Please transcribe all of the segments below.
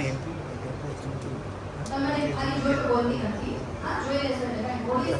તમને ખાલી જોઈ બોલતી નથી. હા જોઈ લેશો એટલે બોલી તો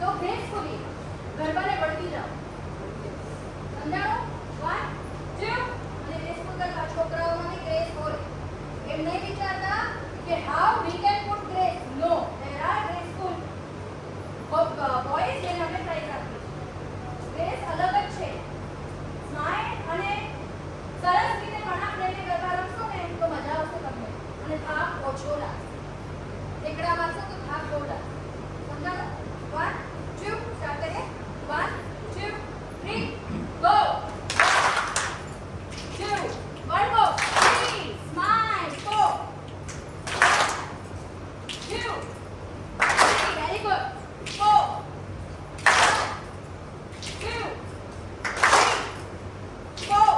તો ગ્રેસફુલી ગરબાને વળગી જાઓ. સમજાણું? 1 2 અને ગ્રેસફુલ કરવા. છોકરાઓમાં ગ્રેસ હોય એમ નહીં વિચારતા કે how we can put grace. No, there are graceful boys જેને આપણે પ્રાઇઝ આપીએ. ગ્રેસ અલગ જ છે. સ્માઇલ અને સરસ રીતે વળાંક લઈને ગરબા રમશો ને તો મજા આવશે તમને અને થાક ઓછો લાગશે. ટેકડા મારશો તો થાક બહુ લાગશે. સમજાણું? 1 2 સ્ટાર્ટ કરીએ. 1 2 3 go. 2 વળગો. 3 smile. 4 2 3 very good. 4 2 3 4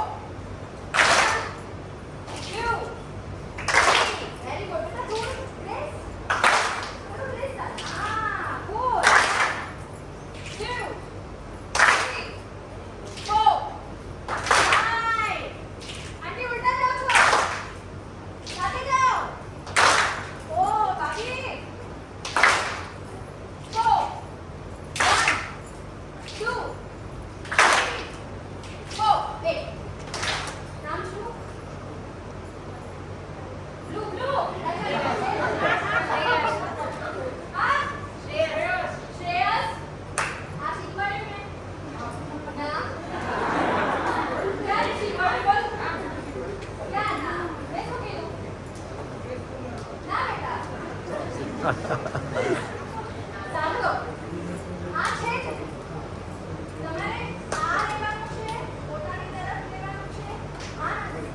2 very good. Beta, good. Press. Good. Press. Ah, good. 2 3 4 5. આંટી ઉલટા જાઓ છો. સાથે જાઓ. ઓ બાકી. 4 1 2 3 4 8. નામ શું? Blue, blue. हाँ? श्रेयस. श्रेयस. हाँ शिकवाड़ी में. नाम? क्या शिकवाड़ी बोल? क्या नाम? मैं तो क्यों? ना बेटा. સાંભળો. આ છે જ. તમારે આ લેવાનું છે, પોતાની તરફ લેવાનું છે. આ નથી.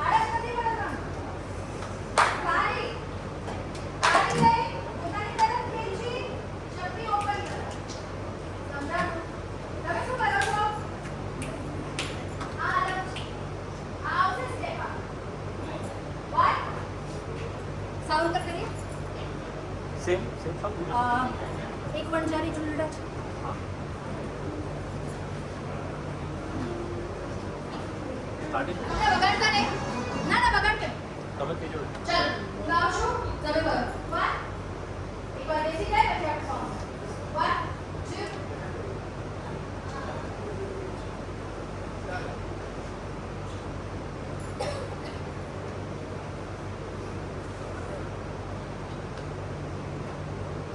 આળસ નથી કરવાનું. કાળી લઈ પોતાની તરફ ખેંચી ચપટી ઓપન કરો. સમજાણું? તમે શું કરો છો? આ અલગ છે. આ આવશે સ્ટેપ આ. 1 સાઉન્ડ કર કરીએ. Same sound. એક વણજારી ચૂંદડા છે. સ્ટાર્ટિંગ તમે બગાડતા નહીં. ના બગાડતે. તમે કીધું ચાલ ગાવ છું તમે કરો. 1 એકવાર બેસી જાય પછી આપણે સોંગ. 1 2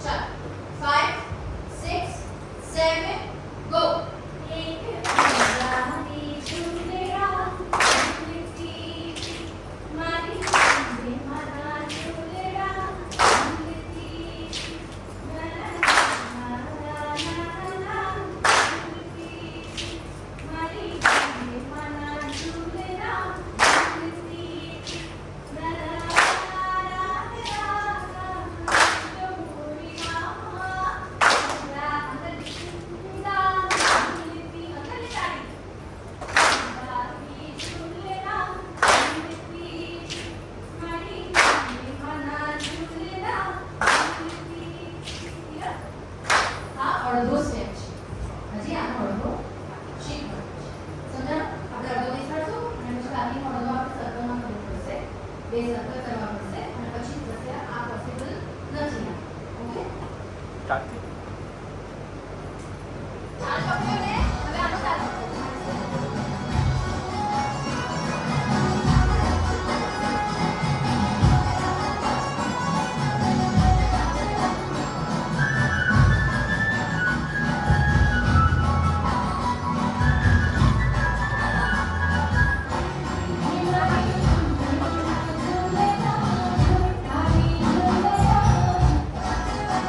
ચાલ 5 6 7 ગો. એક રાની ચૂંદડા લીધી મારી ચૂંદડી મારા ચૂંદડા લીધી મારી ચૂંદડી મારા ચૂંદડા લીધી અડધો સ્ટેપ છે. હજી આનો અડધો શીખવાનો છે. સમજાણું? આપણે અડધો બેસાડશું અને પછી બાકીનો અડધો આપણે સર્કલમાં કરવું પડશે. 2 સર્કલ કરવા પડશે અને પછી થશે આ પોસિબલ નથી. ઓકે? સ્ટાર્ટ ચાલ પકડ્યો ને. હવે આનો ચાલુ.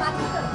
બાકી કરો.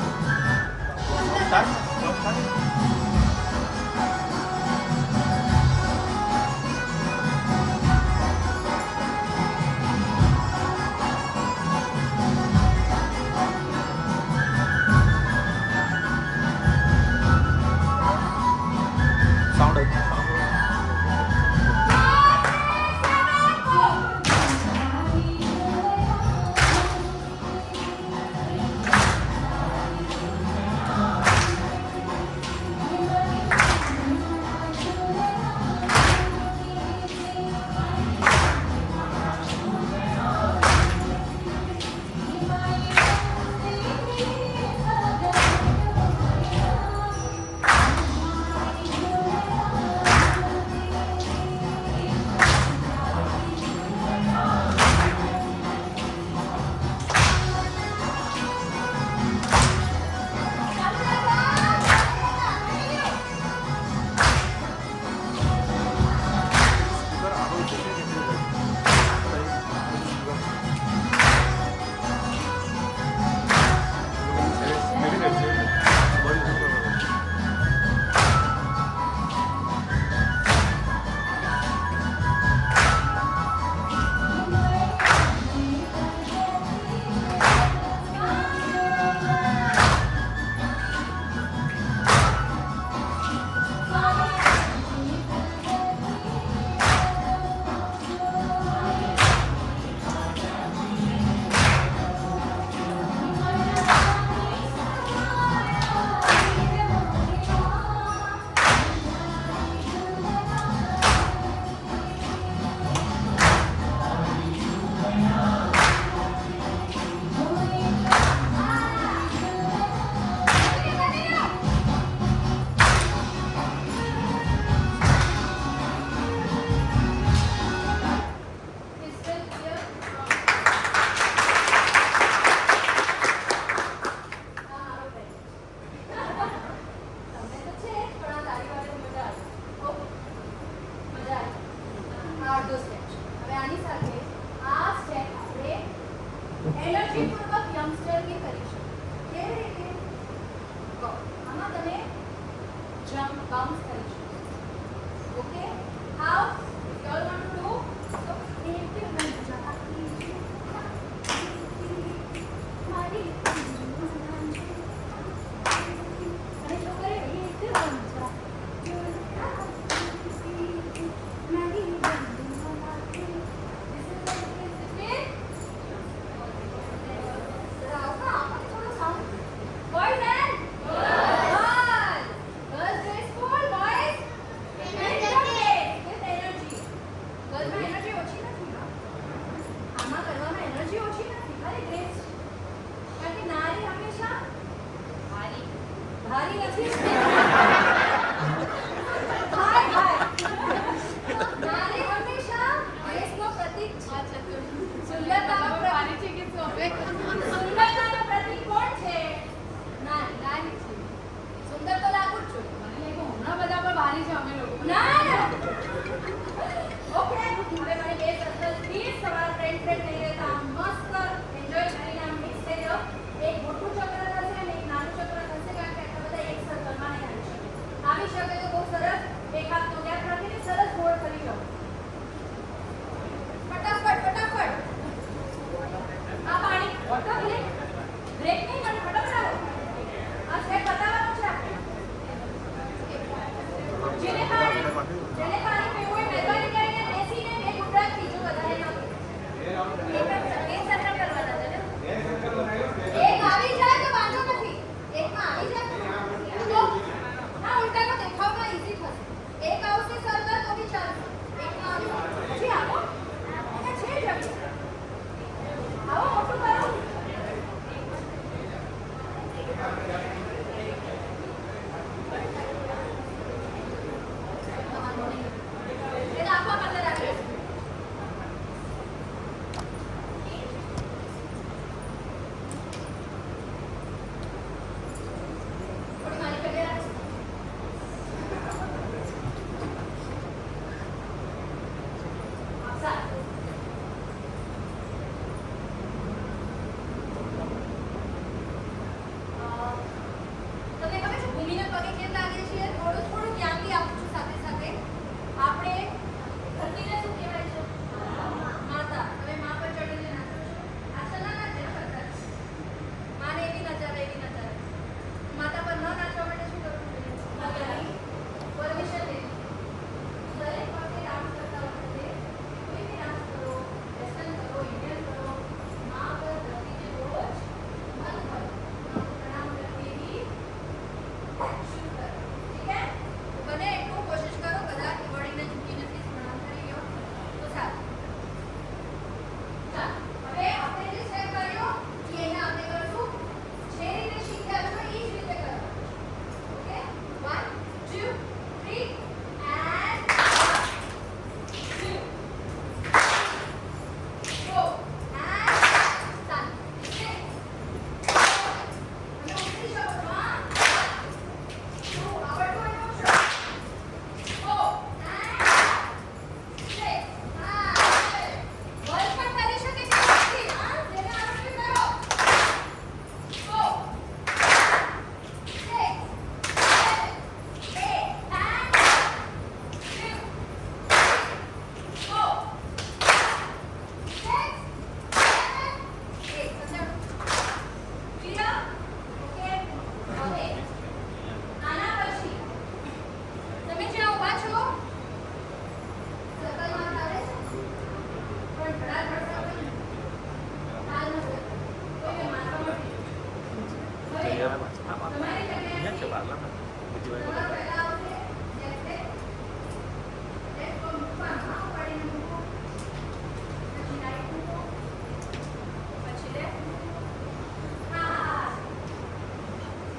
ભારી નથી. હાય હાય. નારી હંમેશા દેશનો પ્રતીક છે. સુંદરતાનો પ્રતીક સુંદરતાનો પ્રતીક કોણ છે? નારી છે. સુંદર તો લાગુ જ છું. હમણાં બધા પર ભારી છે અમે લોકો. ના ઓકે, હવે મને બે સર્કલ પ્લીઝ તમારા ફ્રેન્ડ નહીં રહેતા મસ્ત એન્જોય કરીને આમ મિક્સ થઈ જાઓ. એક મોટું ચક્ર થશે અને એક નાનું ચક્ર થશે, કારણ કે આટલા બધા એક સર્કલમાં નહીં આવી શકે તો બહુ સરસ. એક હાથનો ગેપ રાખીને સરસ ગોળ કરી જાઓ. ફટાફટ ફટાફટ. આ પાણી વોટર બ્રેક બ્રેક નહીં, મને ફટાફટ આવો. આ સ્ટેપ બતાવવાનું છે આપણે. જેને પાણી પીવું હોય મહેરબાની કરીને બેસીને બે ઘૂંટણ પીજો. વધારે ના પીજો. એક સર્કલ કરવાના છે ને? એક આવી જાય તો વાંધો નથી. એકમાં આવી જાય તો ના, ઉલટાનો દેખાવમાં ઈઝી થશે. એક આવશે સર્કલ તો બી ચાલશે. એકમાં આવ્યું પછી આવો. એટલે છે જ હવે. આવો મોટું કરો. એને આખા અંદર રાખીએ. થોડી મારી પગે રાખો. સારું. તમને ખબર છે ભૂમિને પગે કેમ લાગે છે? થોડું જ્ઞાન બી આપું છું સાથે સાથે. આપણે ધરતીને શું કહેવાય છે? માતા. તમે મા પર ચડીને નાચો છો. આશા ના નાચે ને બધા. માને એવી નચાવે એવી નચાવે. માતા પર ન નાચવા માટે શું કરવું જોઈએ? પરમિશન લેવી. દરેક વખતે ડાન્સ કરતા વખતે કોઈ બી ડાન્સ કરો, વેસ્ટર્ન કરો, ઇન્ડિયન કરો, મા પર ધરતીને બહુ જ મન હોય. પ્રણામ કરવી એવી શરૂ કરો. ઠીક હે? તો બને એટલું કોશિશ કરો બધા કે બોડીને ઝૂકીને પ્લીઝ પ્રણામ કરી લો તો સારું. ચાલો, હવે આપણે જે સ્ટેપ કર્યો એ એને આપણે કરશું જે રીતે શીખ્યા છો એ જ રીતે કરવાનું. Okay, 1 2 3 and 1 2 go and start. Okay, તમે ઉતરી જાઓ. 1 2 આવડતું હોય તો ઉતરો. Go and 6 વર્ક પણ કરી શકે છે નથી. હા, જેને આવડતું કરો. Go 6 7 8 and 2 go 6 7 8 clear? Okay, હવે આના પછી તમે જ્યાં ઊભા છો સર્કલમાં ચાલે છે પણ ધડાધડ સર્કલ હાલ નથી. કોઈને મારવા નથી. હવે તમારી અહીંયા છે જગ્યાએથી બારલામાં. બીજી વાર તમારો પહેલા આવશે લેફ્ટ પગ મૂકવાનું. હા, ઉપાડીને મૂકો. પછી રાઈટ મૂકો. પછી લેફ્ટ મૂકો. હા હા હા.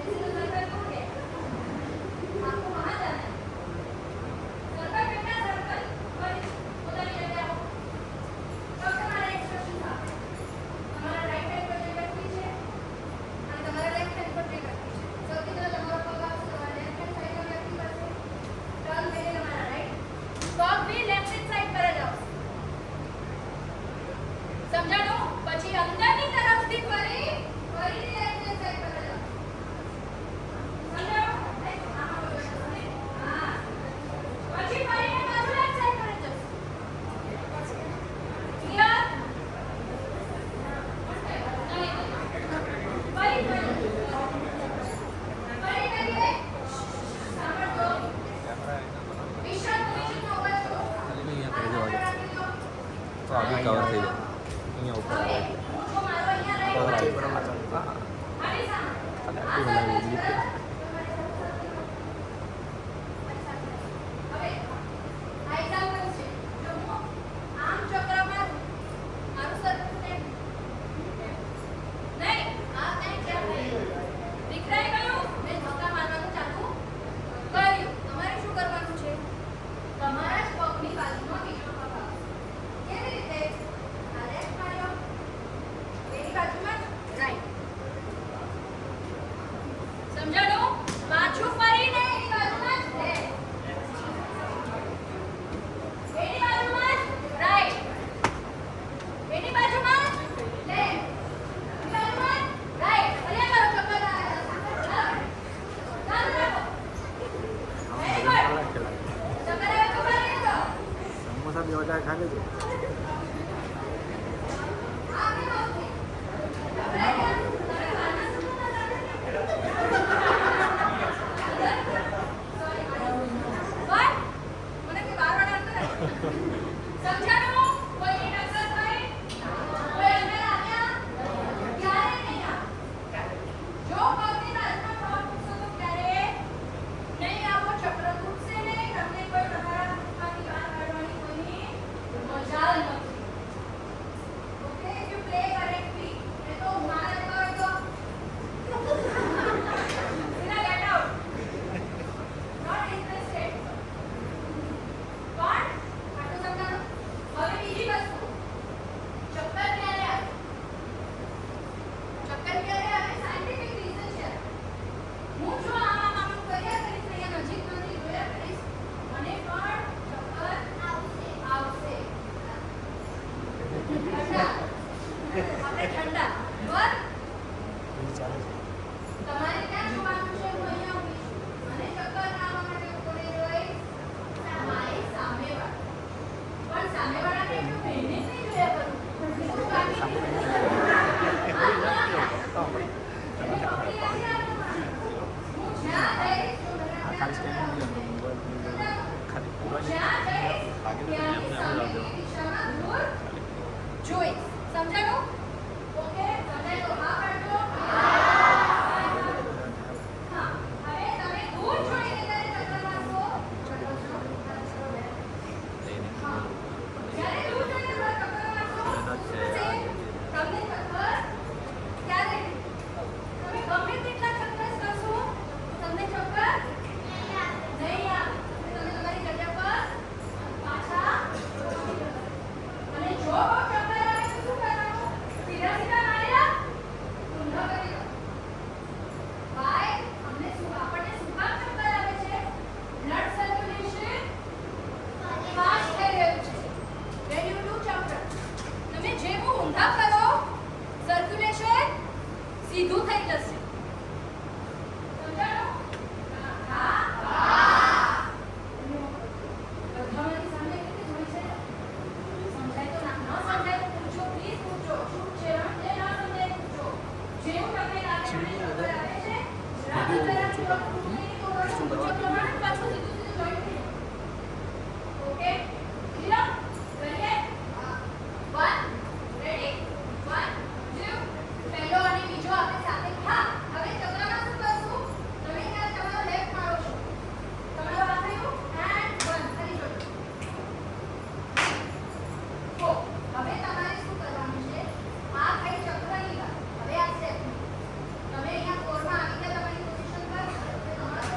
ऐसे तो सर्कल टूट गया. आपको वहाँ जाना है. सर्कल बेटा सर्कल. बस उधर ही जाओ. अब तुम्हारा इंस्ट्रक्शन था. તમારા રાઈટ હેન્ડ પર ટ્રિગર કી છે અને તમારા લેફ્ટ હેન્ડ પર ટ્રિગર કી છે. સૌથી પહેલા તમારો પગ આવશે તમારા લેફ્ટ હેન્ડ સાઈડ પર વ્યક્તિ પાસે. ટર્ન કરીને તમારા રાઈટ. પગ બી લેફ્ટ હેન્ડ સાઈડ પર જ આવશે. સમજાણું? પછી અંદરની તરફથી ફરીથી લેફ્ટ હેન્ડ સાઈડ પર જ આવશે. સમજાણું? આમાં બોલો. હા. પછી ફરીને પાછું લેફ્ટ સાઈડ પર જ જશે. ક્લિયર? ફરી કરીએ. સાંભળજો. વિશાલ પોઝિશનમાં ઊભા છો. અહીંયા કરી દેવા રાખી લો. તો આગળ કવર થઈ જાય અહીંયા ઉપર હવે આવે. મૂછો મારો અહીંયા કવર રહી. આવી. આની સામે. અને આ આટલું સામે બનાવી છે. દીધું. હવે આ એક્ઝામ્પલ છે. જો હું આમ ચક્ર મારું. મારું સરખું નહીં. નહીં. આ કંઈ ક્યાં નહીં. દીકરાએ કહ્યું મેં ધક્કા મારવાનું સમજાણું? પાછું ફરીને એની બાજુમાં જ લે. એની બાજુમાં જ રાઈટ. એની બાજુમાં જ લે. એની બાજુમાં જ રાઈટ. અને કરો ચક્કર ચાલો. ચાલો રાખો. Very good. ચક્કર આવે તો ફરી કરો. સમોસા બી વધારે ખાધે છે તમારે ક્યાં જોવાનું છે? હું અહીંયા ઊભી છું. અને ચક્કર આવવા માટે કોને જોઈ? મારી સામેવાળા. પણ સામેવાળાને એટલું મહેનત નહીં જોયા કરું. શું બાકી? હું જ્યાં જઈશ, જ્યાં જઈશ, ત્યાંની સામેની દિશામાં દૂર જોઈશ. સમજાયું? ઓકે? સમજાય તો હા પાડજો. હા. હવે તમે દૂર છોડીને જ્યારે ચક્કર મારશો, હા. જ્યારે દૂર જઈને ચક્કર મારશો, same. તમને ચક્કર ક્યારે તમે ગમે તેટલા ચક્કર કરશો, તમને ચક્કર નહીં આવે. તમે તમારી જગ્યા પર પાછા અને જો ચક્કર આવે તો શું કરવાનું? સીધા સીધા માર્યા ઊંધા કરી દો. વાય આપણને શું કામ ચક્કર આવે છે? બ્લડ સર્ક્યુલેશન ફાસ્ટ થઈ રહ્યું છે. when you do ચક્કર, તમે જેમ ઊંધા કરો સર્ક્યુલેશન સીધું થઈ જશે. સમજાણું? હા. બધાની સામે કેટલી જોઈ છે? સમજાય તો ના સમજાય તો પૂછો, પ્લીઝ પૂછો. શું છે? જે ના સમજાય પૂછો. જેવું તમને લાગે મને ખબર આવે છે, જરા પૂછો પ્રમાણે પાછું સીધું જોઈન થઈ જાય. ઓકે? ક્લિયર? કરીએ? 1 રેડી? 1 2 પહેલો અને બીજો આપણે સાથે. હા, હવે ચક્રમાં શું કરશું? તમે ત્યાં તમારો લેફ્ટ મારો છો. તમારો આ થયું એન્ડ 1 ફરી જોજો. ઓ હવે તમારે શું કરવાનું છે? આ થઈ ચક્રની વાત. હવે આ સ્ટેપ તમે અહીંયા કોરમાં આવી ગયા તમારી પોઝિશન પર. હવે તમારા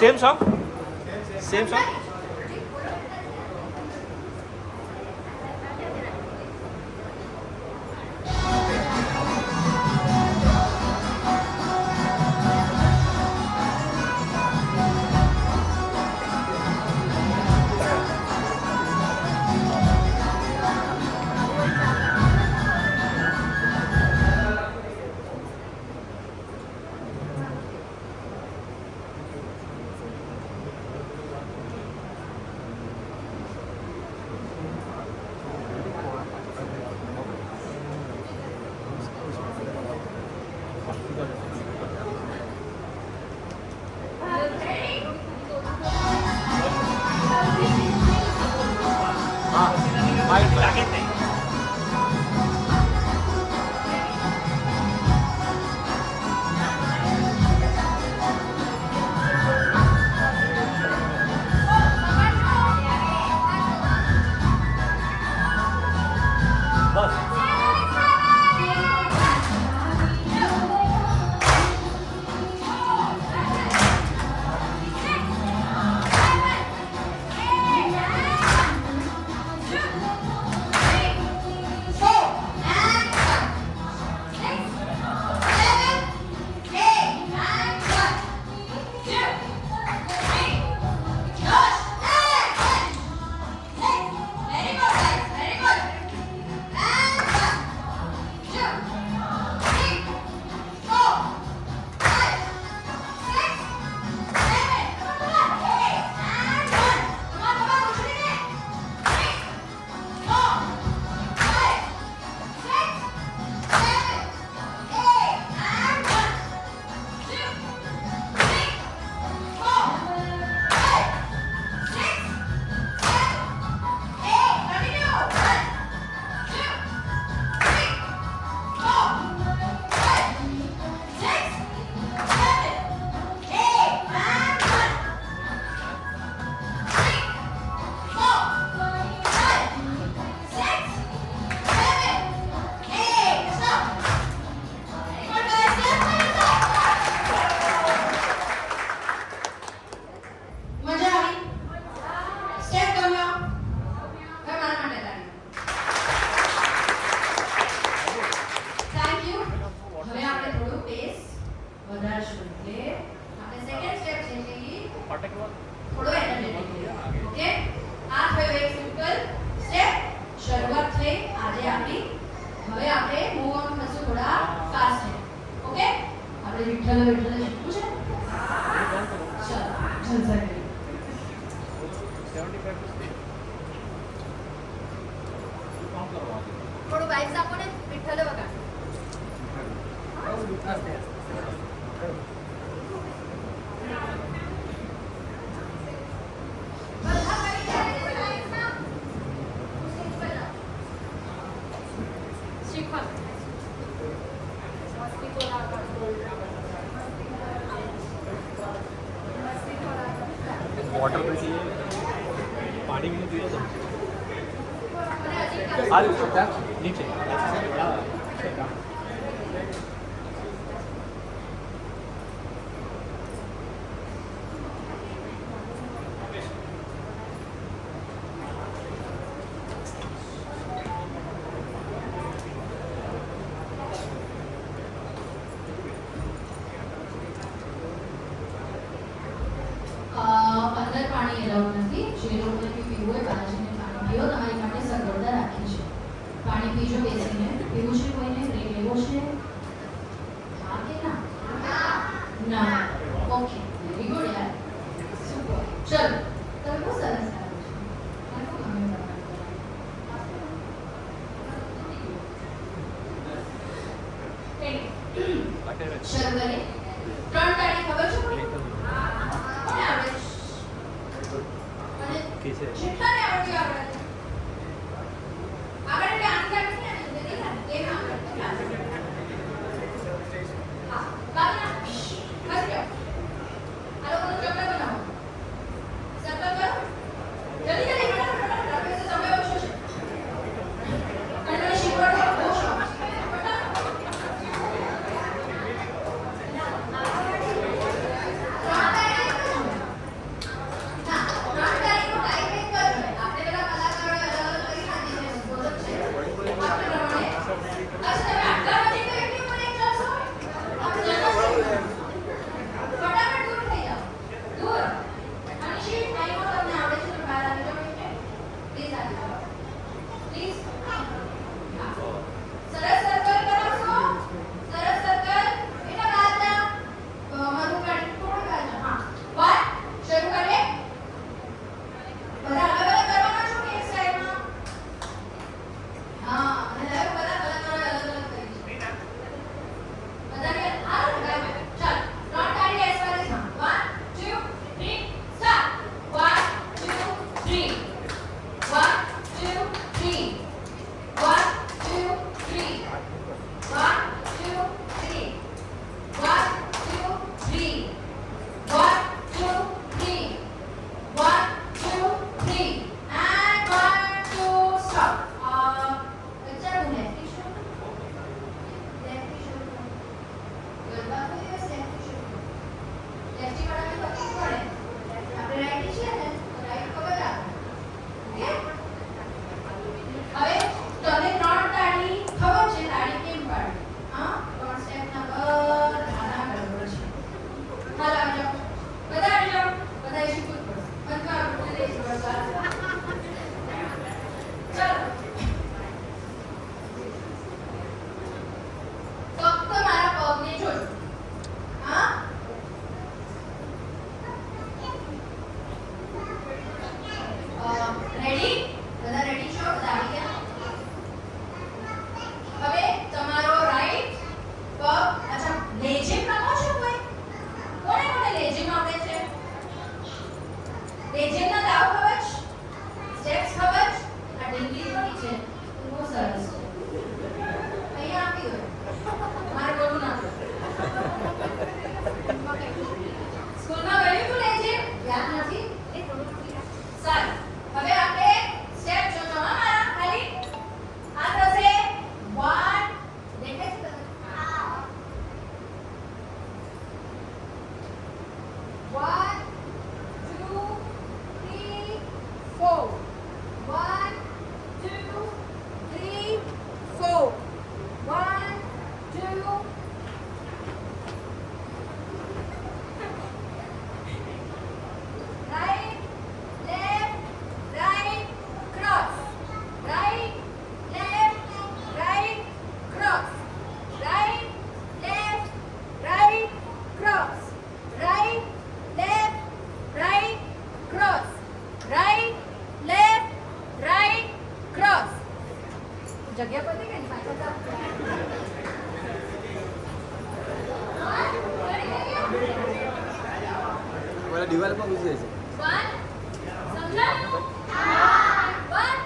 સેમ સોંગ સેમ સોંગ હા માઇક લાગે નહીં બસ થોડું વાઇબ્સ આપો ને વિઠ્ઠલ વગાડ વોટર તો જોઈએ પાણી भी જોઈએ તો આ નીચે અંદર પાણી એલાઉડ નથી જે લોકોને પીવું હોય બાલાજીને પાણી પીવો તમારી માટે સગવડતા રાખી છે પાણી પીજો બેસીને પીવું છે કોઈને બ્રેક લેવો છે હા કે ના ના ઓકે વેરી ગુડ યાર સુપર ચલો તમે બહુ સરસ લાગો છો મને બહુ ગમ્યું તમારું શરૂ કરીએ 3 તારીખ ખબર છે કોને આવડે અને જેટલાને આવડ્યું આવડે આગળ એટલે આંગળ નથી ને એ કામ કરતો હા બાબા બસ જાઓ આ લોકોનો ચક્ર બનાવો સર્કલ કરો જલ્દી જલ્દી ફટાફટ ફટાફટ સમય ઓછો છે અને મને શીખવાડો બહુ શોખ છે જગ્યા પતી ગઈ ને પાછા જાઓ. પેલા દિવાલ પર ઘૂસી છે. One, સમજાયું? One,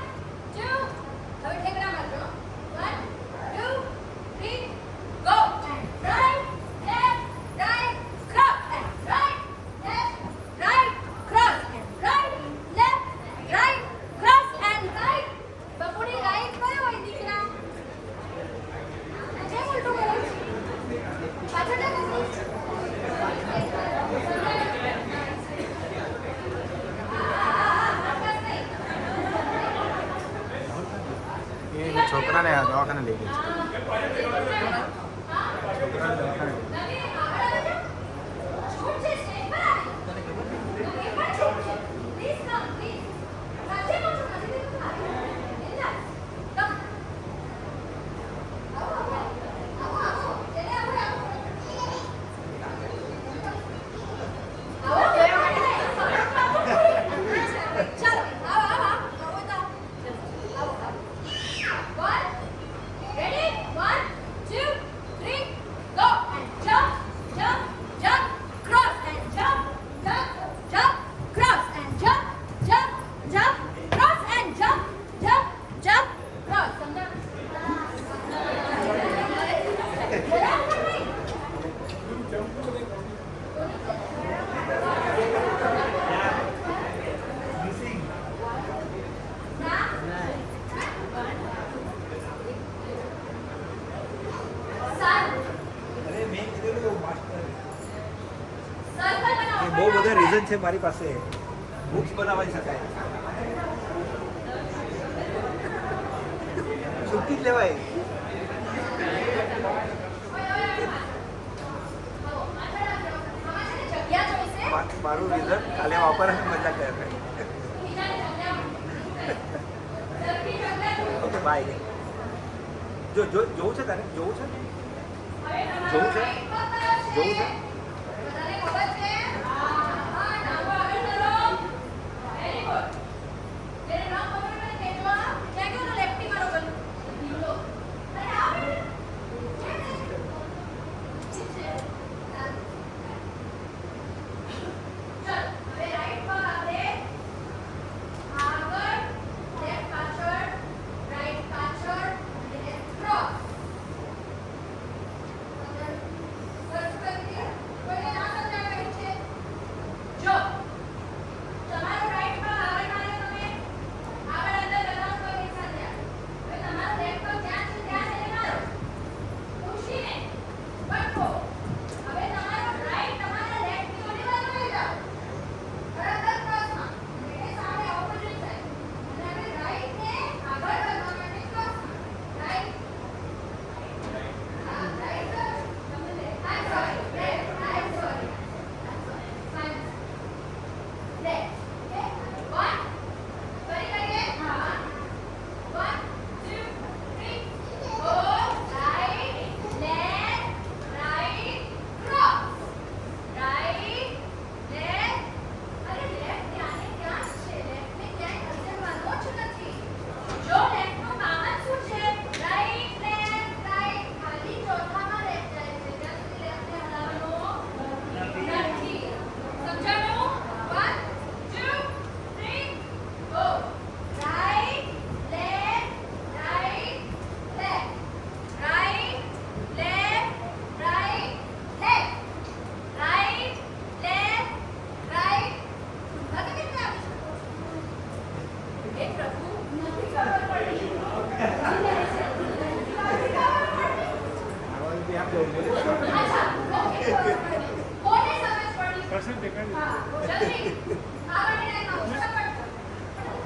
two, હવે ઠેકડા મારજો. One, two, three, go. Right, left, right, cross. Right, left, right, cross. Right, left, right, cross and right. બપોરે right કયો હોય દીકરા? કેમ ઉલટું કરે? પાછળ જા કુકુ. એ છોકરાને દવાખાને લઈ ગઈ છે. છોકરાને દવાખાને લઈ ગઈ. બહુ બધા રીઝન છે મારી પાસે. બુક્સ બનાવી શકાય, છૂટી જ લેવાય. મારું રીઝન કાલે વાપરવાની મજા કરે. Okay bye. જોવું છે તારે? જોવું છે? જોવું છે? જોવું છે?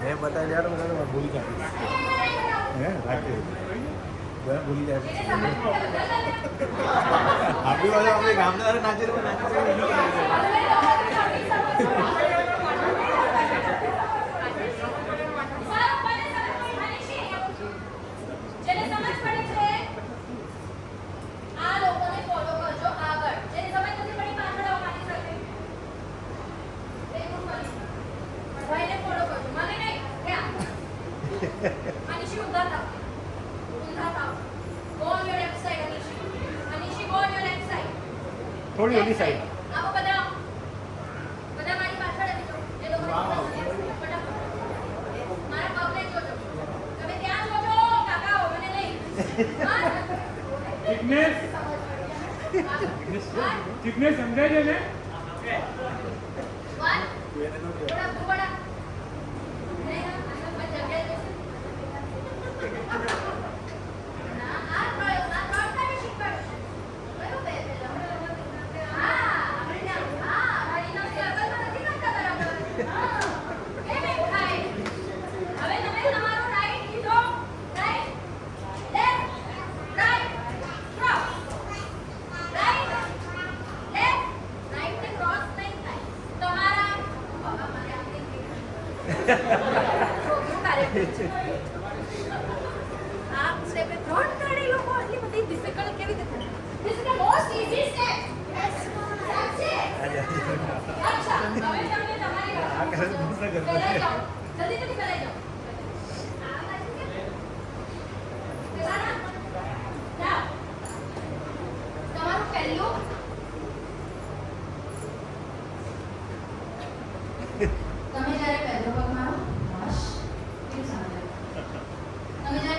મેં બતાવી યાર મને ભૂલી જાય. હે રાખે ભૂલી જાય. આપણી બાજુ આપણે ગામના નાચે જેને સમજ પડે છે આ લોકોને ફોલો કરજો આગળ. જેને સમજ નથી પડી પાછળ આવો મારી સાથે. ભાઈને ફોલો કરજો, મને નહીં. ક્યાં? આની શું ઉધાર થાવ. બતાવો. Go on your left side, Anishi. Anishi, go on your left side. થોડી ઓલી સાઈડ. આવો બધા. બધા મારી પાછળ આવી જાઓ. એ લોકો ફટાફટ. મારા પગને જોજો. તમે ત્યાં જોજો, કાકાઓ મને નહીં. હા? Thickness. Thickness સમજાય છે ને? One. થોડા દુબળા. નહીં, આ જગ્યાએ જશે. ના, આ ત્રણ ટાઈમે શીખવાડશે. કયું બે પેલા? હા, હરિનામ. હા, હરિનામ સર્કલમાં નથી કરતા બરાબર. હા. કેમ એમ થાય? હવે તમે તમારો રાઈટ લીધો. Right, left, right, cross. Right, left, right ને ક્રોસ નહીં થાય. તમારા બાબા મારે આમ નહીં છોકરું કાર્ય છે. આ સ્ટેપે ત્રણ કાઢે લોકો આટલી બધી ડિફિકલ્ટ કેવી રીતે થાય? This is the most easy step. Yes. That's it. અચ્છા, હવે તમને તમારી કરાઈ જાઓ. જલ્દી કરાઈ જાઓ. આ બાજુ કે? પેલા ના? જાઓ. તમારું પહેલું તમે જ્યારે પહેલો પગ મારો બસ કેવું સમજાય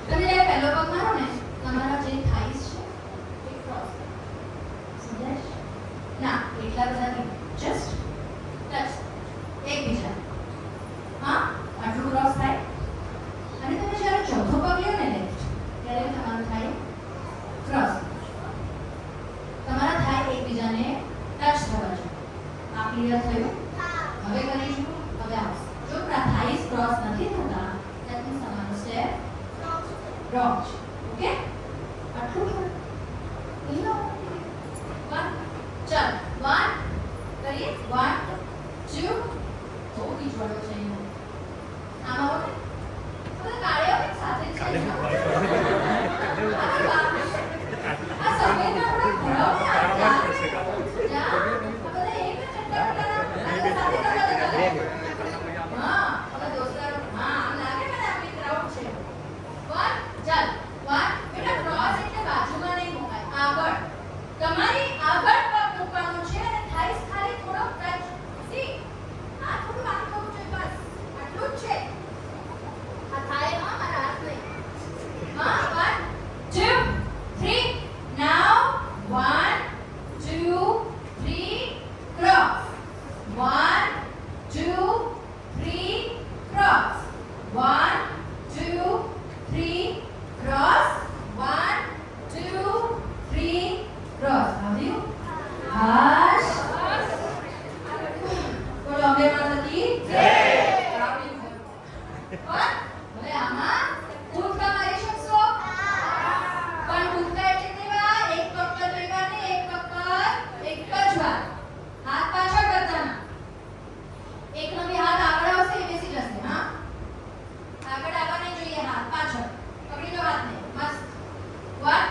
તમે જ્યારે પહેલો પગ મારો ને તમારા જે થાઈસ છે એ ક્રોસ સમજાય ના એટલા બધા નહીં જસ્ટ ટચ એકબીજા હા આટલું ક્રોસ થાય અને તમે જ્યારે ચોથો પગ લ્યો ને લેફ્ટ ત્યારે તમારું થાય ક્રોસ તમારા થાય એકબીજાને ટચ થવા જોઈએ આ ક્લિયર થયું હવે કરીશું હવે આવશે જો થાઈસ ક્રોસ નથી થતા that means તમારો સ્ટેપ રોંગ છે ઓકે આટલું લો વન ચાલ વન કરીએ 1 2 બહુ બીજવાળો છે આમાં આવો ને બધા કાળ્યો એક સાથે છે આ સફેદમાં થોડા ભરાવ જા બધા એક જ હા હવે દોસ્તો હા આમ લાગે મને આપણી ક્રાઉડ છે વન ચાલ વન બેટા ક્રોસ એટલે બાજુમાં નહીં મુકાય આગળ તમારી આગળ પગ મૂકવાનો છે અને થાઈસ ખાલી થોડો ટચ સી આ થોડું આમ થવું જોઈએ બસ આટલું જ છે આ થાય હા મારા હાથ નહીં હા 1 2 3 now 1 2 3 cross 1 2 3 cross 1 2 3 cross 1 2 3 cross આવ્યું હાશ બોલો અમે માતાજી જય હવે આમાં કૂદકા મારી શકશો પણ કૂદકા એટલે કેટલી વાર એક પગ પર બે વાર ને એક પગ પર એક જ વાર હાથ પાછળ કરતાના એકનો બી હાથ આગળ આવશે એ બેસી જશે હા આગળ આવવા નહીં જોઈએ હાથ પાછળ પકડી લો હાથને મસ્ત 1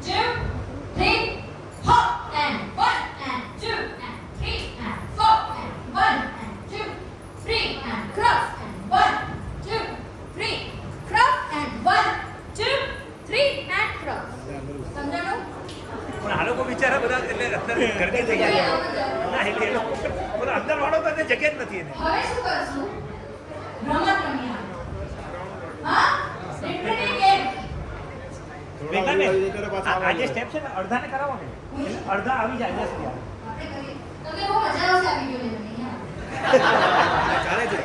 2 3 hop and 1 and 2 and 3 and 4 and 1 and 2 3 and cross and 1 2 3 cross and 1 2 3 and cross સમજાણું પણ આ લોકો બિચારા બધા એટલે અંદર ઘરની જગ્યા ના એટલે એ લોકો બધા અંદર વાળો તો એને જગ્યા જ નથી એને હવે શું કરશું રમત રમીએ હા લિટરલી ગેમ આ જે સ્ટેપ છે ને અડધાને કરાવો ને એટલે અડધા આવી જાય 10 આપણે કરીએ તમને બહુ મજા આવશે આ વિડિયો લેવાની ચાલે છે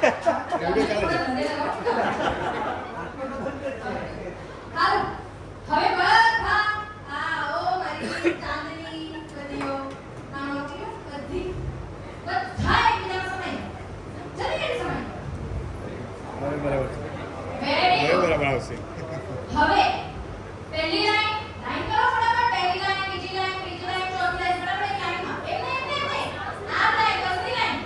હાલો હવે બધા આઓ મારી ચાંદની બદીઓ નાનો કે બધી બધા એકબીજાનો સમય જલ્દી સમય બરાબર વેરી બરાબર આવશે હવે પહેલી લાઈન કરો ફટાફટ પહેલી લાઈન બીજી લાઈન ત્રીજી લાઈન ચોથી લાઈન ફટાફટ એક લાઈનમાં એમને આ લાઈન બસની લાઈન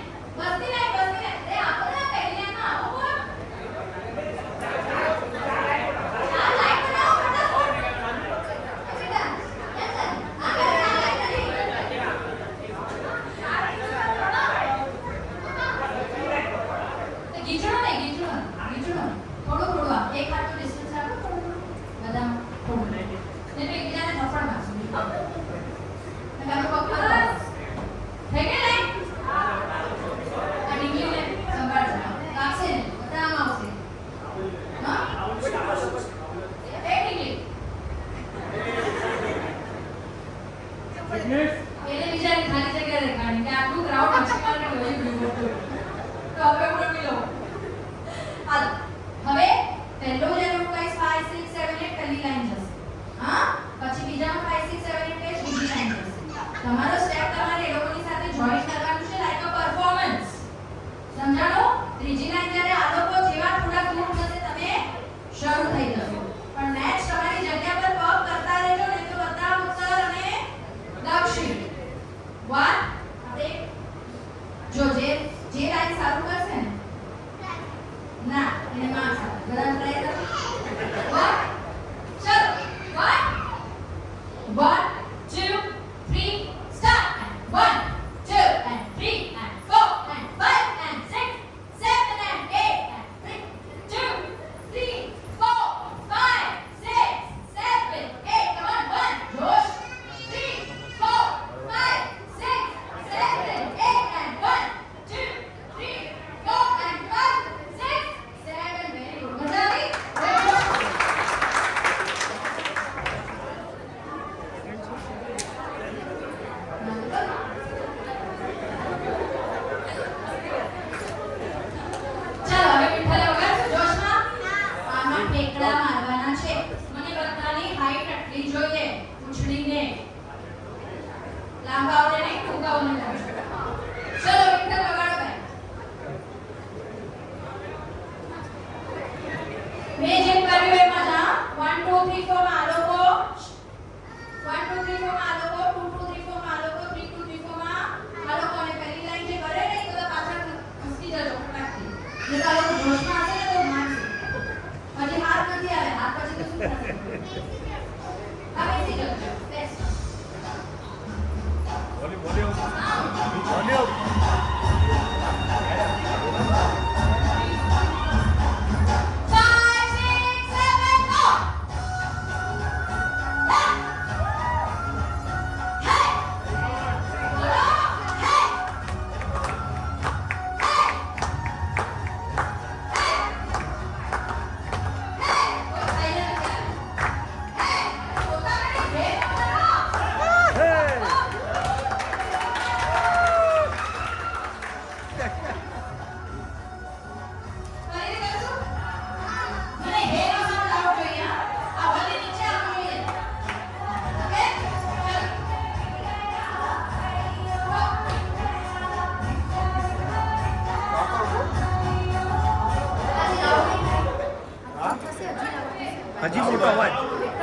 હજી મોટો અવાજ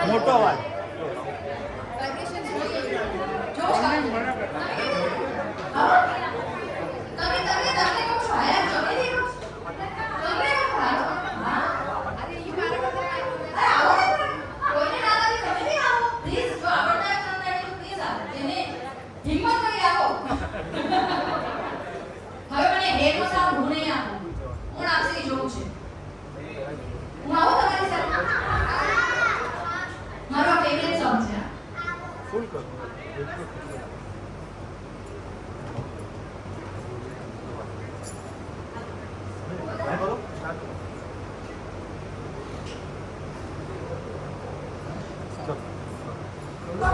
મોટો અવાજ વાઇબ્રેશન જોઈએ જો તમે કહું છું આયા જમી લીધું તમે હા અરે ઈ મારા કરતા આવો કોઈને ના લાગે તમે નહીં આવો પ્લીઝ જો આવડતા હોય તો પ્લીઝ આવો જેને હિંમત કરી આવો હવે મને હેડ માં સાવ હું નહીં આવું હું આપસી જોઉં છે હું આવું તમારી સાથે મારો ફેવરેટ સોંગ છે ફૂલ કરો હા બોલો સ્ટાર્ટ કરો ચલો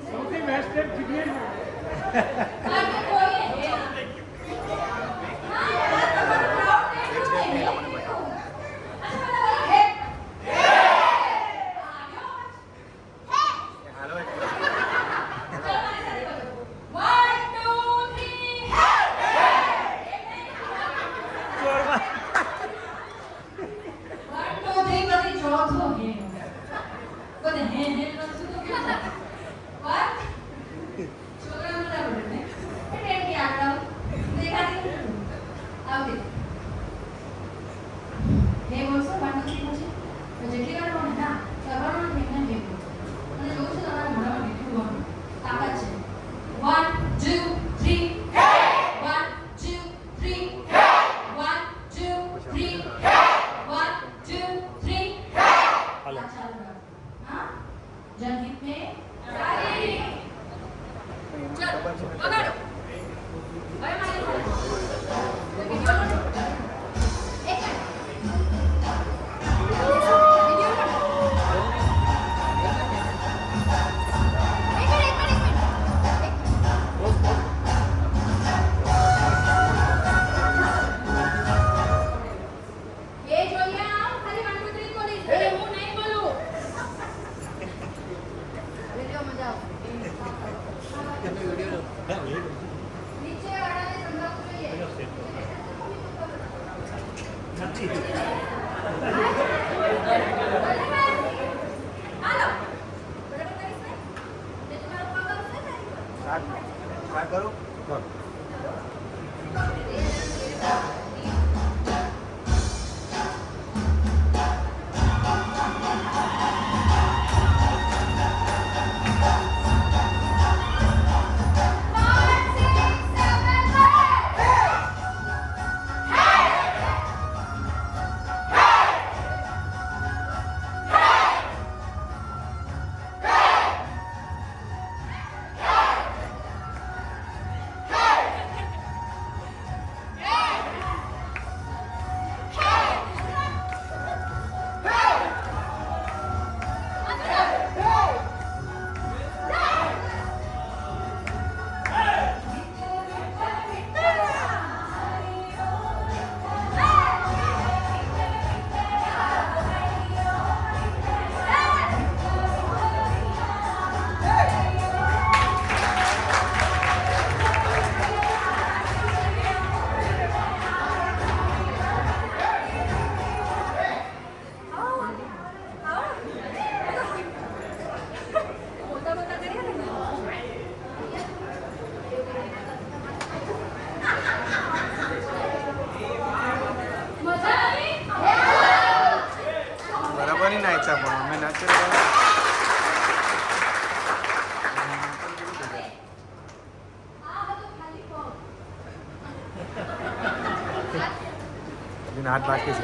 સૌથી બેસ્ટ સ્ટેપ જીગી जनहित में चलो पकड़ो भाई मारे एक ये जो यहाँ खाली 1 2 3 बोली अरे वो नहीं बोलूं वीडियो मजा नीचे वाળાને સમજાવવું જોઈએ હાલો બરાબર કરીશ ને જે તમારો પગાર છે ને સ્ટાર્ટ કરો કરો બરાબર નાચા પણ અમે નાચે હાથ બાકી છે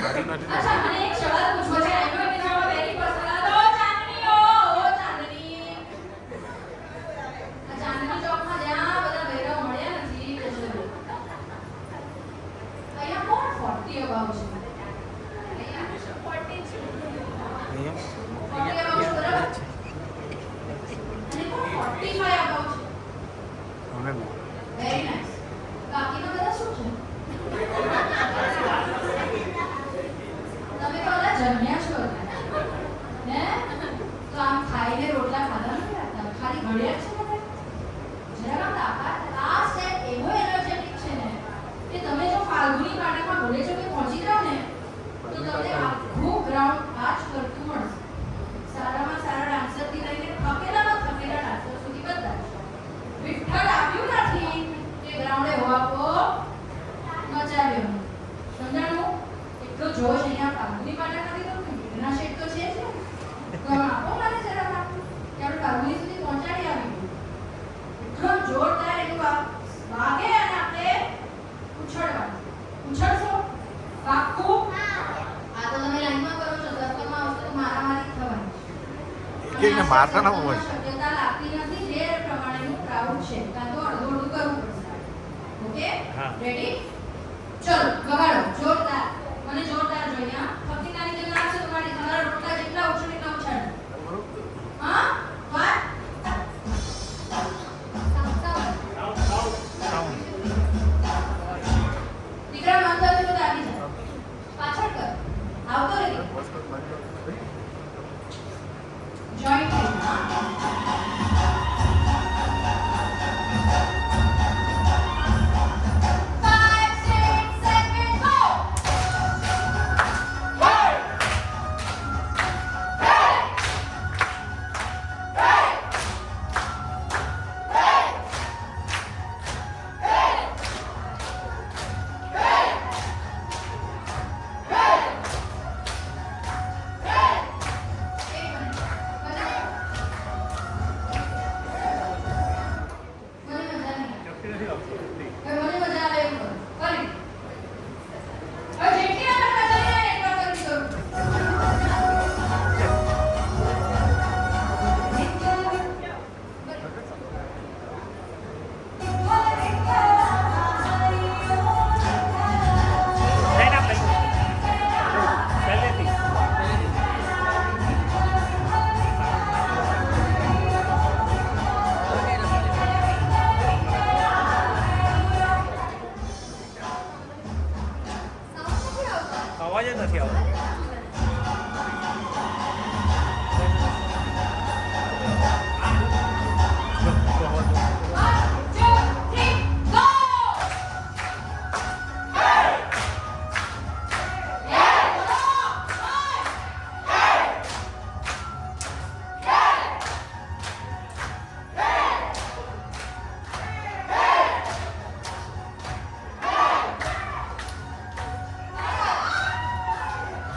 અચ્છા મને એક સવાલ પૂછવો છે આઈ નો ઇટ ઇઝ વેરી પર્સનલ ઓ ચાંદની ઓ ચાંદની આ ચાંદની ચોકમાં જ્યાં બધા ભેરાઓ મળ્યા નથી તે જોયું અહીંયા કોણ 40 અબાઉ છે અહીંયા 40 છે 40 અબાઉ છે બરાબર અને કોણ 45 અબાઉ છે વેરી નાઇસ બાકીના બધા શું છે તમે તો ઓલા જમ્યા છો હે તો આમ ખાઈને રોટલા ખાધા નથી લાગતા ખાલી ઘડિયા છે ને જરા તાકાત આ સ્ટેપ એવો એનર્જેટિક છે ને કે તમે જો ફાલ્ગુની પાટામાં ઘોડે જો કે પહોંચી જાવ ને તો તમને આખું ગ્રાઉન્ડ આજ કરતું મળશે સારામાં સારા ડાન્સરથી લઈને થકેલામાં થકેલા ડાન્સર સુધી બધા વિઠ્ઠલ આવ્યું નથી કે ગ્રાઉન્ડે હોવાપો મચાવ્યો સમજાણું એટલો જોશ અહીંયા ફાલ્ગુની પાટા નથી તો મીઠના શેડ તો છે જ ને તો આપો મને જરા આપો કે આપણે ફાલ્ગુની સુધી પહોંચાડી આવી એટલો જોરદાર એનું વાગે અને આપણે ઉછળશો પાક્કું આ તો તમે લાઈનમાં કરો છો સર્કલમાં આવશે તો મારામારી થવાની એકને મારતા ના હોય. શક્યતા લાગતી નથી જે પ્રમાણેનું ક્રાઉડ છે કાં તો અડધું કરવું પડશે ઓકે હા. રેડી ચલો વગાડો જોરદાર મને જોરદાર જોઈએ હા ફકીનાની જેમ નાચો તમારી તમારા રોટલા જેટલા ઉછળે એટલા ઉછાળો હા વાત દીકરા મંદર છે તો આવી જા પાછળ કર આવતો રહે જોઈન્ટ થઈ હા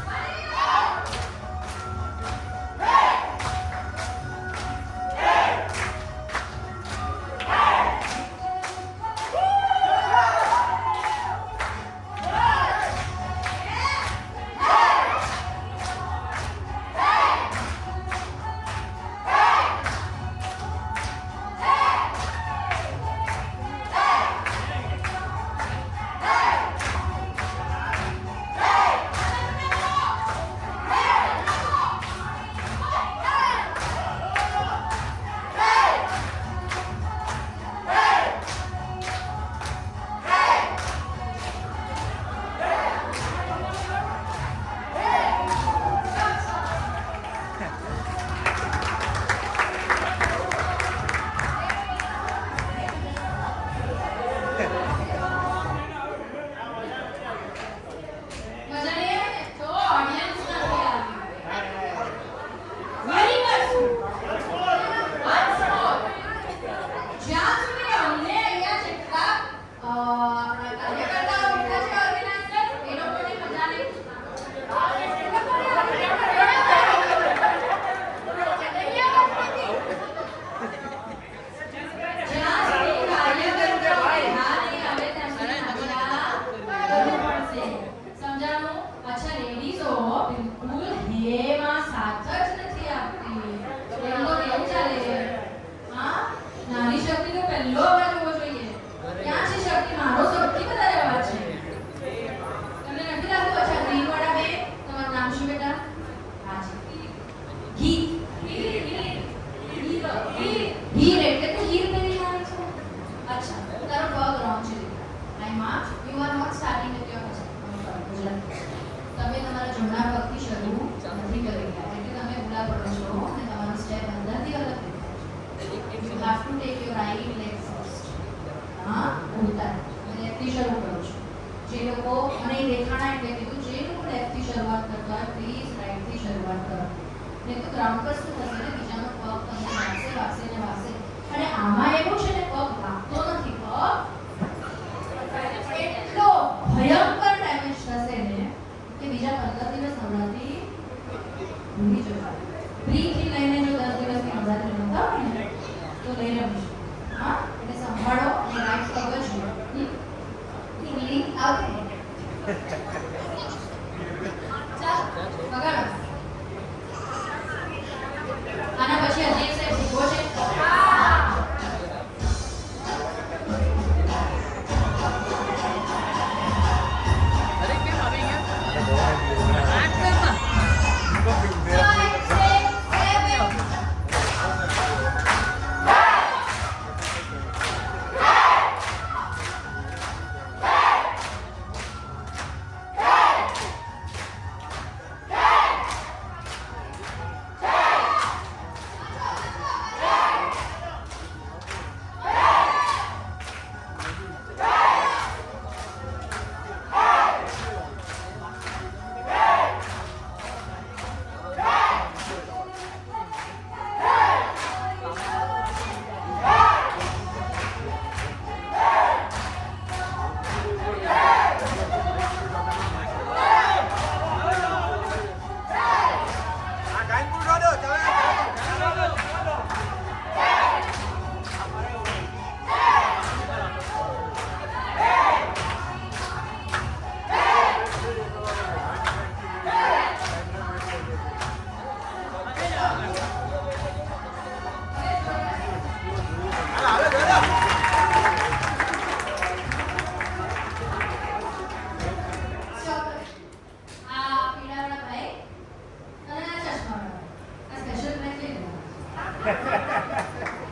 5 એમાં સાથ જ નથી આપતી. એમનો કેવું ચાલે? હા? નાની શક્તિ તો પહેલો અવાજ હોવો જોઈએ. ક્યાં છે શક્તિ? મારો સૌથી વધારે અવાજ છે. તમને નથી લાગતું? અચ્છા, ગ્રીન વાળા બે, તમારું નામ શું બેટા? હા છે. ગીત. હીર એટલે તો હીર પહેરી આવી છે. અચ્છા, તારો પગ રોંગ છે. આઈમાં you are not starting with your તમે તમારા જમણા પગથી શરૂ નથી કરી રહ્યા એટલે તમે ભૂલા પડો છો અને તમારો સ્ટેપ અંદરથી અલગ થઈ જાય. You have to take your right leg first. હા, ઉલટા લેફ્ટથી શરૂ કરો છો. જે લોકો મને દેખાણા એટલે કીધું જે લોકો લેફ્ટથી શરૂઆત કરતા હોય પ્લીઝ રાઈટથી શરૂઆત કરો. નહીં તો ગ્રાઉન્ડ પર શું થશે ને બીજાનો પગ તમને વાગશે ને વાગશે. અને આમાં એવું છે ને પગ વાગતો નથી. પગ એટલો ભયંકર ડેમેજ થશે ને કે બીજા 15 દિવસ નવરાત્રી ભૂલી જજો. પ્રીથી લઈને જો 10 દિવસની નવરાત્રી રમતા હોય ને તો લઈ રમજો. હા, એટલે સંભાળો અને રાઈટ પગ જ ટીંગલી આવતી. ચાલો વગાડો. આના પછી હજી એક સાઈડ શીખવો છે.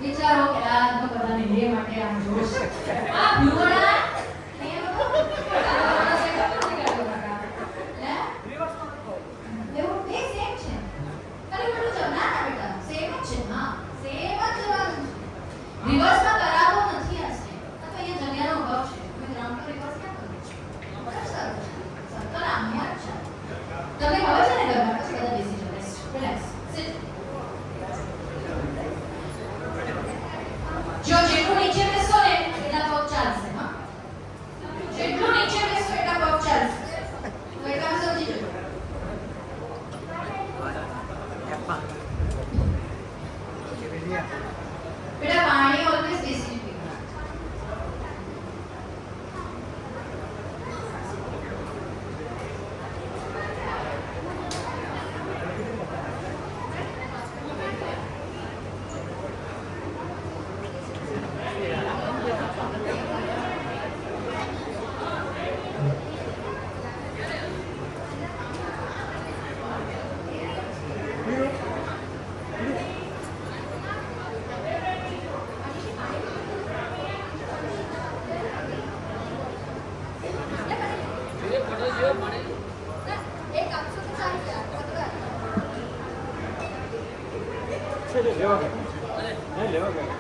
વિચારો કે આ બધાને લે માટે આમ જોશ. આ ભૂવડા એ એવું બે સેમ છે. ખાલી બોલું છો ના ના બેટા સેમ જ છે. હા સેમ જ જવાનું છે. રિવર્સમાં કરાવવો નથી આ સ્ટેપ. આ તો અહીંયા જગ્યાનો અભાવ છે. તમે ગ્રાઉન્ડ પર રિવર્સ ક્યાં કરો છો? બરાબર સારું છે. સર્કલ આમ્યા છે. તમને ખબર છે ને ઘરમાં પછી બધા બેસી જાઓ. Relax sit. જો જેટલું નીચે બેસો ને એટલા પગ ચાલશે. હા, જેટલું નીચે બેસો એટલા પગ ચાલશે. તો એટલા સમજી જજો. બેટા પાણી ઓલવેઝ બેસી પીવું. એક આપશો તો ચાલશે. છે લેવા ગયા. નહીં લેવા ગયા.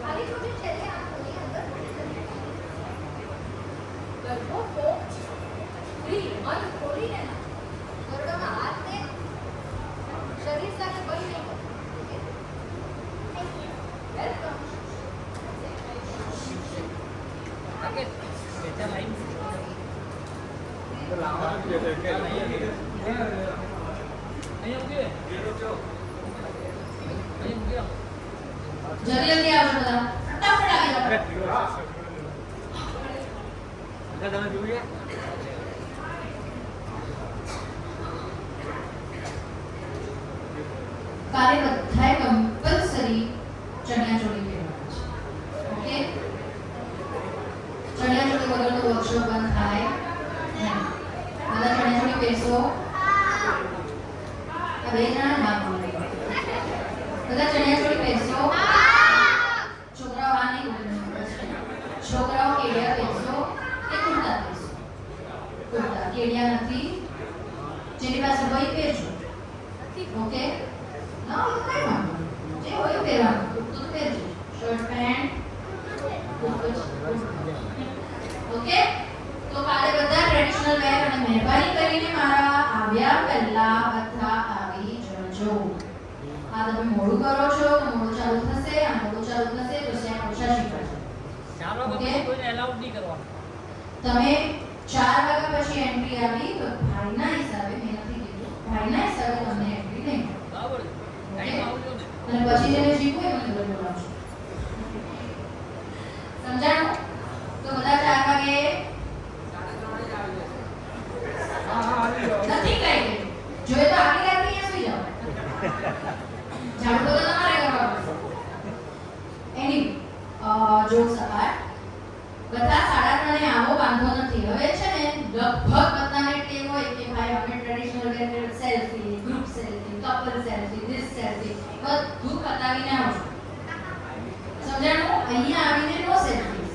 ખાલી તો જે છે ને આ કોની અંદર ગરબો ફોક ફ્રી મન ખોલીને ના ગરડામાં હાથને શરીર સાથે બંધ નહીં કરો. વેલકમ. જલ્દી જલ્દી આવજો બધા ફટાફટ આવી જાઓ તમે જોઈએ કાલે બધાએ કમ્પલસરી ચણિયા ચોળી પહેરવાના છે ઓકે ચણિયા ચોળી વગરનો વર્કશોપ બંધ થાય નહીં બધા ચણિયા ચોળી પહેરશો આ બે જણા ના બોલે બધા ચણિયા ચોળી પહેરશો છોકરાઓ આ નહીં બોલે છોકરાઓ કેડિયા પહેરશો કે કુર્તા પહેરશો કુર્તા કેડિયા નથી જેની પાસે હોય પહેરજો ઓકે ના કઈ વાંધો જે હોય પહેરવાનું કુર્તું પહેરજો શર્ટ પેન્ટ ઓકે તો કાલે બધા ટ્રેડિશનલ વેર અને મહેરબાની કરીને મારા આવ્યા પહેલા બધા આવી જજો આ તમે મોડું કરો છો તો મોડું ચાલુ થશે આ મોડું ચાલુ થશે તો સેમ ઓછા શીખવાશે 4 વાગ્યા પછી કોઈને એલાઉડ નહીં કરવાનું તમે 4 વાગ્યા પછી એન્ટ્રી આવી તો ભાઈના હિસાબે મેં નથી કીધું ભાઈના હિસાબે તમને એન્ટ્રી નહીં બરાબર ટાઈમ આવજો ને અને પછી જેને શીખવું એ મને બોલાવજો સમજાણું તો બધા 4 વાગે નથી કઈ જોઈએ તો આગળ આગળ અહીંયા સુઈ જાઓ ઝાડુ તો તમારે કરવાનું એની જોક્સ અપાર્ટ બધા 3:30 આવો વાંધો નથી હવે છે ને લગભગ બધાને ટેવ હોય કે ભાઈ અમે traditional wear selfie group selfie couple selfie this selfie બધું પતાવીને આવજો સમજાણું અહીંયા આવીને નો સેલ્ફી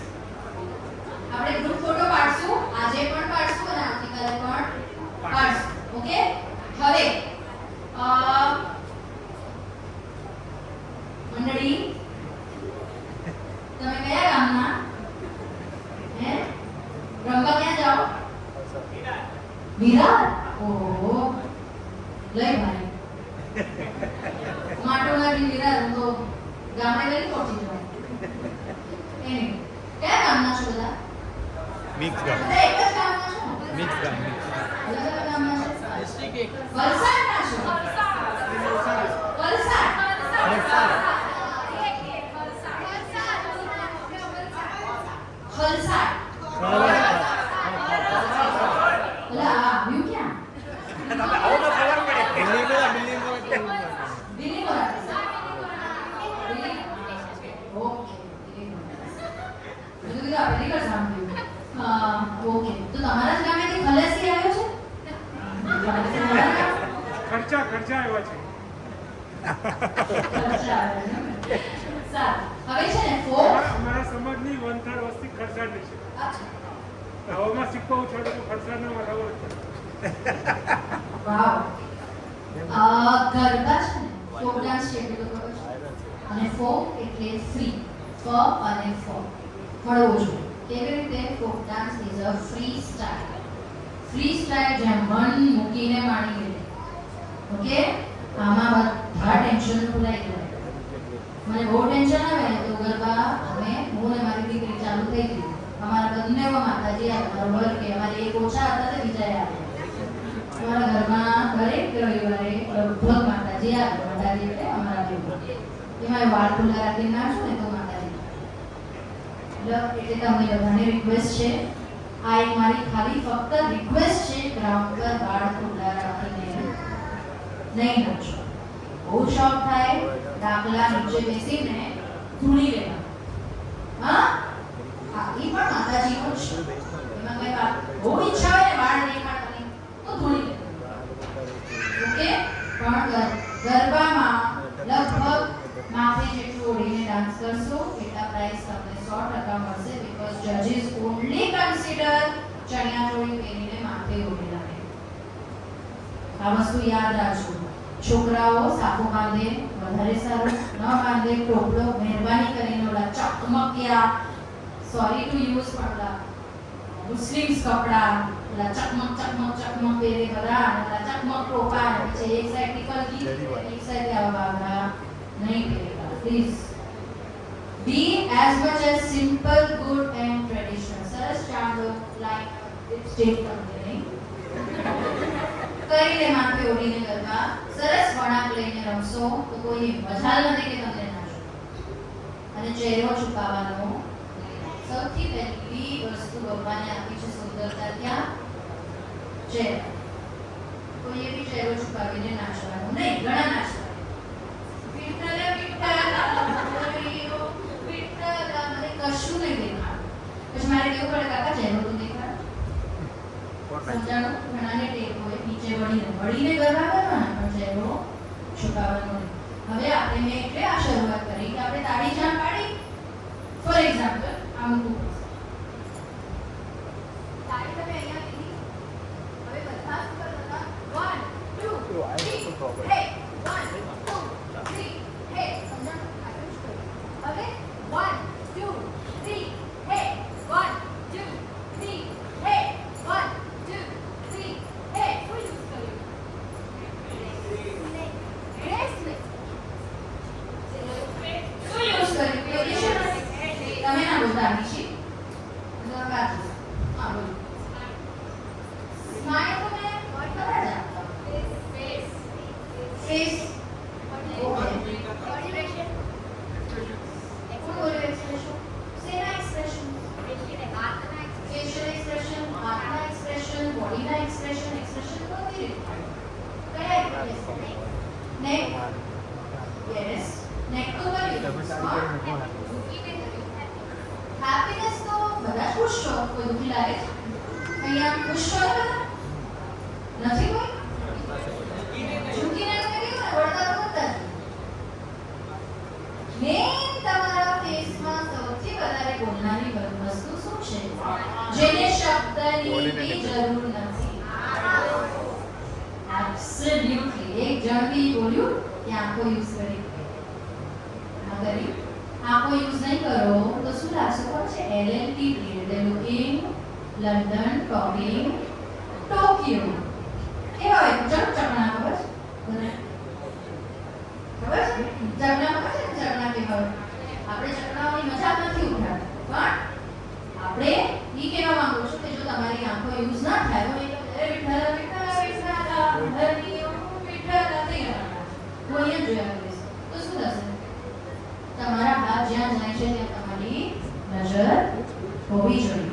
આપણે ગ્રુપ ફોટો પાડશું આજે પણ પાડશું અને આવતીકાલે પણ પાડશું ઓકે હવે મંડળી તમે કયા ગામના હે રંગા ક્યાં જાઓ વિરાર ઓહો લઈ ભાઈ માટોના બી વિરાર તો ગામડે લઈ પહોંચી જાવ એને કયા ગામના છો બધા મિક્સ ગામ બધા એક જ ગામના છો મિક્સ ગામ મિક્સ અલગ અલગ ગામના છો ડિસ્ટ્રિક્ટ વલસાડના છો વલસાડ વલસાડ ઓલા આવ્યું ક્યાં આવો તો ખબર પડે બિલ્ડિંગ દિલ્હી બોલા ઓકે દિલ્હી બોલા પહેલી વાર સાંભળ્યું ઓકે તો તમારા જ ગામેથી ખલેસી આવ્યો છે ખર્ચા આવ્યા છે હવે છે ને ફોક અમારા સમાજની 1/3 વસ્તી ખર્ચાની છે આવામાં સિક્કો ઉછાળો તો ખર્ચાનો બરાબર છે વાવ ગરબા છે ને ફોક ડાન્સ છે એટલે તો ખબર છે અને ફોક એટલે ફ્રી ફ અને ફ મળવું જોઈએ કેવી રીતે folk dance is a free style જેમ મન મૂકીને માણી લે ઓકે આમાં બધા ટેન્શન ભૂલાઈ ગયા મને બહુ ટેન્શન આવે ને તો ગરબા અમે હું ને મારી દીકરી ચાલુ થઈ ગઈ અમારા બંને માતાજી અમારો વર્ગ કે અમારે એક ઓછા હતા તો બીજા આવ્યા અમારા ઘરમાં દરેક રવિવારે લગભગ માતાજી આવે માતાજી એટલે અમારા દેવ એમાં વાળ ખુલ્લા રાખીને નાખશો ને તો માતાજી એટલે તમને બધાને રિક્વેસ્ટ છે આ એક મારી ખાલી ફક્ત રિક્વેસ્ટ છે ગ્રાઉન્ડ પર વાળ ખુલ્લા રાખીને નહીં નાખશો બહુ શોખ થાય દાખલા નીચે બેસીને ધૂણી લેવા હા એ પણ માતાજીનો છે એમાં કઈ વાત બહુ ઈચ્છા હોય ને વાળ દેખાડવાની તો ધૂણી લેવા ઓકે પણ ગરબામાં લગભગ માથે જેટલું ઓઢીને ડાન્સ કરશો એટલા પ્રાઇઝ તમને 100% મળશે બીકોઝ જજીસ ઓન્લી કન્સિડર ચણિયાચોળી પહેરીને માથે ઓઢેલા આ વસ્તુ યાદ રાખજો છોકરાઓ સાફો બાંધે વધારે સારું ન બાંધે ટોપલો મહેરબાની કરીને ઓલા ચકમકિયા સોરી ટુ યુઝ પણ ઓલા મુસ્લિમ્સ કપડા ઓલા ચકમક પહેરે બધા અને ઓલા ચકમક ટોપા અને પછી એક સાઈડ ની કલગી એક સાઈડ આવા બાબરા નહીં પહેરેલા please be as much as simple good and traditional સરસ ચાંદો લાઈક ઇટ્સ ટેક તમને નહીં કરીને માથે ઓઢીને ગરબા સરસ વળાંક લઈને રમશો તો કોઈ મજાલ નથી કે તમને ના જોવે. અને ચહેરો છુપાવવાનો સૌથી પહેલી વસ્તુ ભગવાને આપી છે સુંદરતા ત્યાં ચહેરા. કોઈએ બી ચહેરો છુપાવીને નાચવાનો નહીં, ઘણા નાચવા. વિઠ્ઠલ વિઠ્ઠલ હરિયો વિઠ્ઠલ, મને કશું નહીં દેખાડું. પછી મારે કેવું પડે કાકા ચહેરો તો દેખાડ. સમજાણું? ઘણાને ટેવ હોય નીચે વળીને ગરબા કરવાના પણ ચહેરો છુપાવવાનો નહીં. હવે આપણે મેં એટલે આ શરૂઆત કરી કે આપણે તાળી જામ પાડી. ફોર એક્ઝામ્પલ આ મૂકું. તાળી તમે અહીંયા લીધી. હવે બધા ઉપર બધા 1 2 3 હે 1 2 3 હે. સમજાણું? આગળ જ કરો. હવે 1 2 3 હે 1 2 3 હે 1 2 3 હે. શું યુઝ કર્યું? શું યુઝ કર્યું? પોઝિશન તમે ના બોલતા નિશી. હા બોલો. સ્માઈલ તો મેં વર્ડ કરવા જ આપતા. ફેસ કોણ બોલ્યો એક્સપ્રેશન? શેના એક્સપ્રેશન? ફેશિયલ એક્સપ્રેશન, હાથના એક્સપ્રેશન, બોડીના એક્સપ્રેશન. એક્સપ્રેશન તો બધી રીતે. કયા એક્સપ્રેશન? નેક. યસ. નેક તો કર્યું. હેપીનેસ તો બધા જ ખુશ છો. કોઈ દુઃખી લાગે છે? અહીંયા ખુશ છો બધા? નથી કોઈ? ઝૂકીને તમે કહ્યું ને વળતા તો કરતા જ. મેઇન તમારા ફેસમાં સૌથી વધારે બોલનારી વસ્તુ શું છે? જેને શબ્દની બી જરૂર નથી. એબ્સોલ્યુટલી. એક જણ બી બોલ્યું કે આંખો યુઝ કરી. આ કરી. આંખો યુઝ નહીં કરો તો શું લાગશે? કોણ છે? LLT period. Looking, London, talking, Tokyo. કેવા હોય? ચકણા ખબર છે? ખબર છે? ચકણા ખબર છે? ચકણા કેવા હોય? આપણે ચકણાઓની મજાક નથી ઉઠાડતા, પણ આપણે ઈ કહેવા માંગુ છું કે જો તમારી આંખો યુઝ ના થાય તો વિઠ્ઠલ વિઠ્ઠલ વિઠ્ઠલ હરિયો વિઠ્ઠલ થઈ જવાના. હું અહીંયા જોયા કરીશ તો શું થશે? તમારા હાથ જ્યાં જાય છે ત્યાં તમારી નજર હોવી જોઈએ.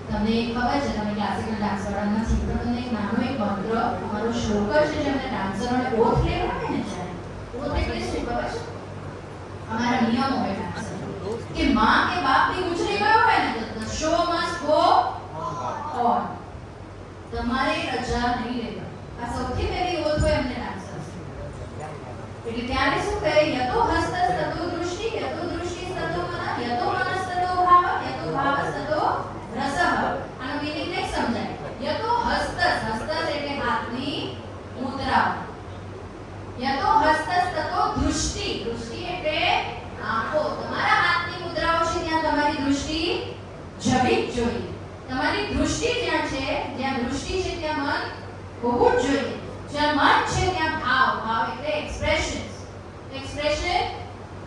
તમને એક ખબર છે, તમે ક્લાસિકલ ડાન્સ વાળા નથી, પણ તમને એક નાનો એક મંત્ર અમારો શ્લોક છે જેમને ડાન્સરોને ઓથ લેવડાવે ને જાય. ઓથ એટલે શું ખબર છે? અમારા નિયમો હોય ડાન્સર કે માં કે બાપ ની ગુજરી ગયો હોય ને તો the show must go on. તમારે રજા નહીં લેવાની. આ સૌથી પહેલી ઓથ હોય અમને ડાન્સર. એટલે ત્યારે શું કહે? યતો હસ્તસ તતો દૃષ્ટિ, યતો દૃષ્ટિ તતો મન, યતો મનસ તતો ભાવ, યતો ભાવસ તતો રસઃ. આનો મીનિંગ નહીં સમજાય. યતો હસ્તસ, હસ્તસ એટલે હાથની મુદ્રાઓ. યતો હસ્તસ તતો દૃષ્ટિ, દૃષ્ટિ એટલે આંખો. તમારા હાથની મુદ્રાઓ છે ત્યાં તમારી દૃષ્ટિ જવી જ જોઈએ. તમારી દૃષ્ટિ જ્યાં છે, જ્યાં દૃષ્ટિ છે ત્યાં મન હોવું જ જોઈએ. જ્યાં મન છે ત્યાં ભાવ, ભાવ એટલે એક્સપ્રેશન્સ, એક્સપ્રેશન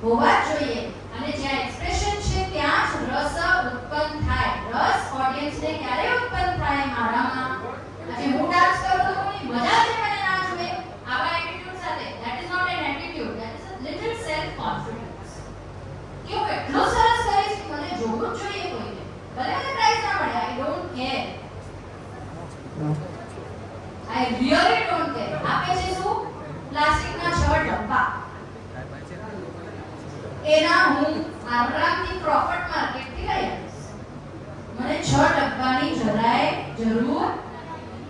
હોવા જ જોઈએ. અને જ્યાં એક્સપ્રેશન છે ત્યાં જ રસ ઉત્પન્ન થાય. રસ ઓડિયન્સને ક્યારે ઉત્પન્ન થાય? મારામાં. આજે હું ડાન્સ કરું તો કોની મજા છે મને ના જોવે આવા એટીટ્યુડ સાથે. That is not an attitude, that is a little self confidence. કે હું એટલો સરસ કરીશ કે મને જોવું જ જોઈએ કોઈને. ભલે મને પ્રાઇઝ ના મળે, I don't care. I really don't care. આપે છે શું? પ્લાસ્ટિકના 6 ડબ્બા. એના હું આરામથી પ્રોફિટ માર્કેટથી લઈ આવીશ. મને 6 ડબ્બાની જરાય જરૂર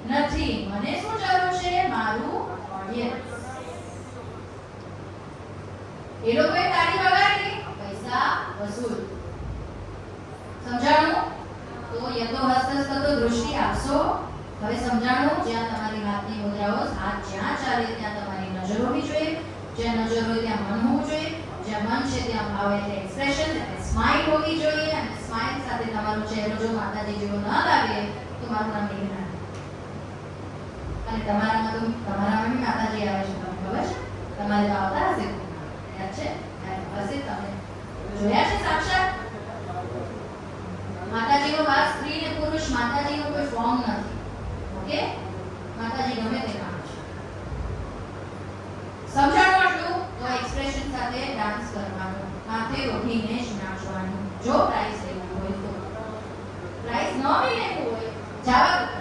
નથી. મને શું જરૂર છે? મારું ઓડિયન્સ. એ લોકોએ તાળી વગાડી, પૈસા વસૂલ. સમજાણું? તો યતો હસ્તસ તતો દૃષ્ટિ આપશો. હવે સમજાણું? જ્યાં તમારી હાથની મુદ્રાઓ, હાથ જ્યાં ચાલે ત્યાં તમારી નજર હોવી જોઈએ. જ્યાં નજર હોય ત્યાં મન હોવું જોઈએ. જ્યાં મન છે ત્યાં ભાવ એટલે એક્સપ્રેશન એટલે સ્માઇલ હોવી જોઈએ. અને સ્માઇલ સાથે તમારો ચહેરો જો માતાજી જેવો ન લાગે તો મારું નામ મેઘના. અને તમારામાં બી માતાજી આવે છે. તમને ખબર છે? તમારે તો આવતા હશે. યાદ છે? હશે. તમે જોયા છે સાક્ષાત? માતાજીનો વાસ સ્ત્રી ને પુરુષ, માતાજીનો કોઈ ફોર્મ નથી. ઓકે? માતાજી ગમે તે કામ છે. સમજાણું? ઉઠીને જ નાખવાનું જો પ્રાઇસ લેવું હોય તો પ્રાઇસ ન બી લેવું હોય જવા દો